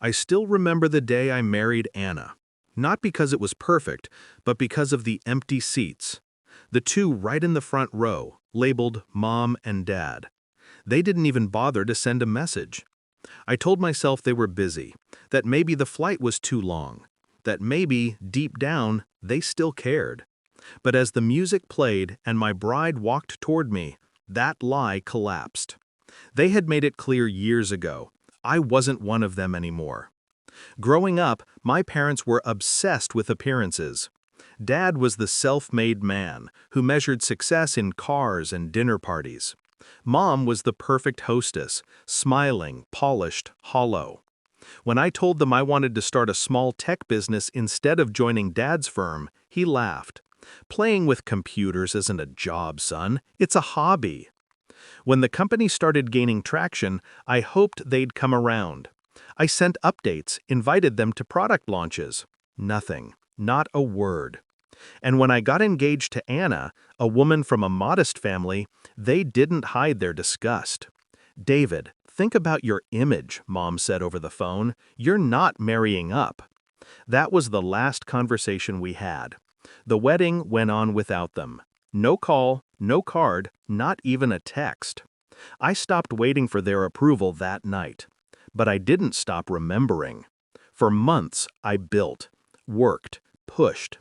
I still remember the day I married Anna. Not because it was perfect, but because of the empty seats. The two right in the front row, labeled Mom and Dad. They didn't even bother to send a message. I told myself they were busy, that maybe the flight was too long, that maybe, deep down, they still cared. But as the music played and my bride walked toward me, that lie collapsed. They had made it clear years ago. I wasn't one of them anymore. Growing up, my parents were obsessed with appearances. Dad was the self-made man who measured success in cars and dinner parties. Mom was the perfect hostess, smiling, polished, hollow. When I told them I wanted to start a small tech business instead of joining Dad's firm, he laughed. Playing with computers isn't a job, son. It's a hobby. When the company started gaining traction, I hoped they'd come around. I sent updates, invited them to product launches. Nothing. Not a word. And when I got engaged to Anna, a woman from a modest family, they didn't hide their disgust. "David, think about your image," Mom said over the phone. "You're not marrying up." That was the last conversation we had. The wedding went on without them. No call, no card, not even a text. I stopped waiting for their approval that night. But I didn't stop remembering. For months, I built, worked, pushed.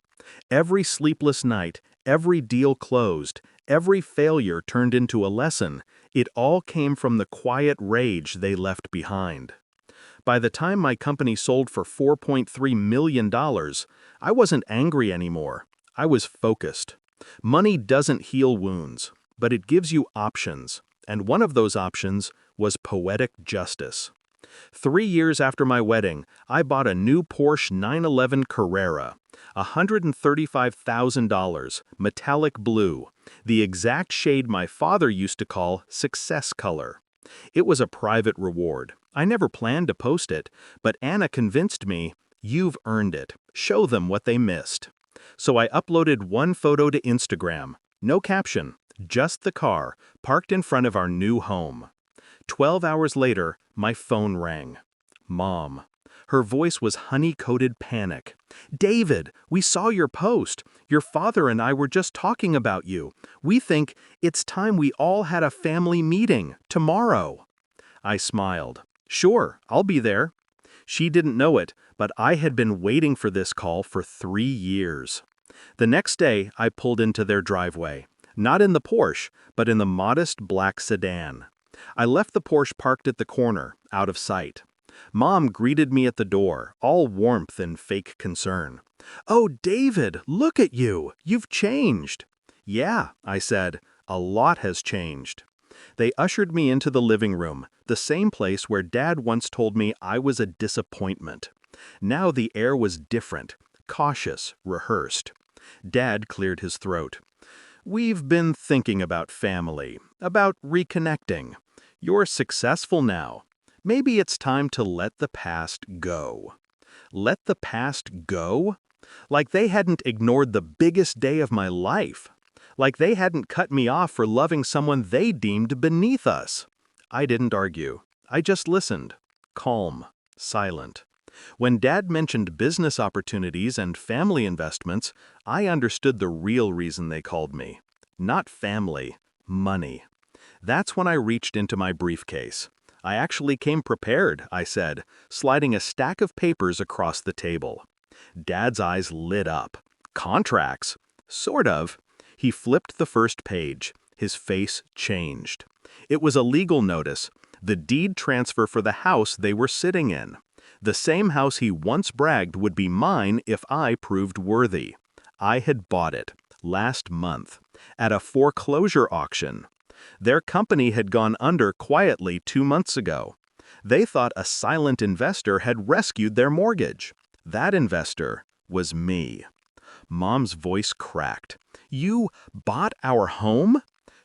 Every sleepless night, every deal closed, every failure turned into a lesson. It all came from the quiet rage they left behind. By the time my company sold for $4.3 million, I wasn't angry anymore. I was focused. Money doesn't heal wounds, but it gives you options. And one of those options was poetic justice. 3 years after my wedding, I bought a new Porsche 911 Carrera, $135,000, metallic blue, the exact shade my father used to call success color. It was a private reward. I never planned to post it, but Anna convinced me, "You've earned it. Show them what they missed." So I uploaded one photo to Instagram. No caption, just the car, parked in front of our new home. 12 hours later, my phone rang. Mom. Her voice was honey-coated panic. "David, we saw your post. Your father and I were just talking about you. We think it's time we all had a family meeting, tomorrow." I smiled. "Sure, I'll be there." She didn't know it, but I had been waiting for this call for 3 years. The next day, I pulled into their driveway. Not in the Porsche, but in the modest black sedan. I left the Porsche parked at the corner, out of sight. Mom greeted me at the door, all warmth and fake concern. "Oh, David, look at you! You've changed." "Yeah," I said, "a lot has changed." They ushered me into the living room, the same place where Dad once told me I was a disappointment. Now the air was different, cautious, rehearsed. Dad cleared his throat. "We've been thinking about family, about reconnecting. You're successful now. Maybe it's time to let the past go." Let the past go? Like they hadn't ignored the biggest day of my life. Like they hadn't cut me off for loving someone they deemed beneath us. I didn't argue. I just listened. Calm. Silent. When Dad mentioned business opportunities and family investments, I understood the real reason they called me. Not family. Money. That's when I reached into my briefcase. I actually came prepared, I said, sliding a stack of papers across the table. Dad's eyes lit up. "Contracts?" "Sort of." He flipped the first page. His face changed. It was a legal notice, the deed transfer for the house they were sitting in. The same house he once bragged would be mine if I proved worthy. I had bought it, last month, at a foreclosure auction. Their company had gone under quietly 2 months ago. They thought a silent investor had rescued their mortgage. That investor was me. Mom's voice cracked. "You bought our home?"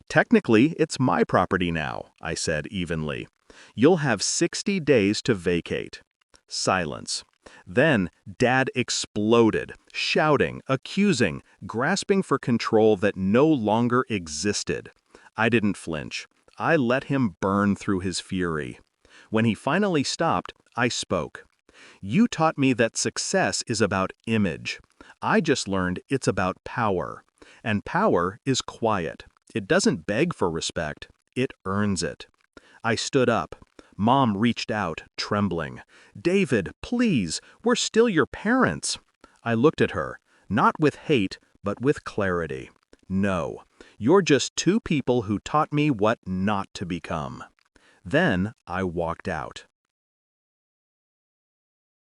"Technically, it's my property now," I said evenly. "You'll have 60 days to vacate." Silence. Then Dad exploded, shouting, accusing, grasping for control that no longer existed. I didn't flinch. I let him burn through his fury. When he finally stopped, I spoke. You taught me that success is about image. I just learned it's about power. And power is quiet. It doesn't beg for respect, it earns it. I stood up. Mom reached out, trembling. David, please, we're still your parents. I looked at her, not with hate, but with clarity. No, you're just two people who taught me what not to become. Then I walked out.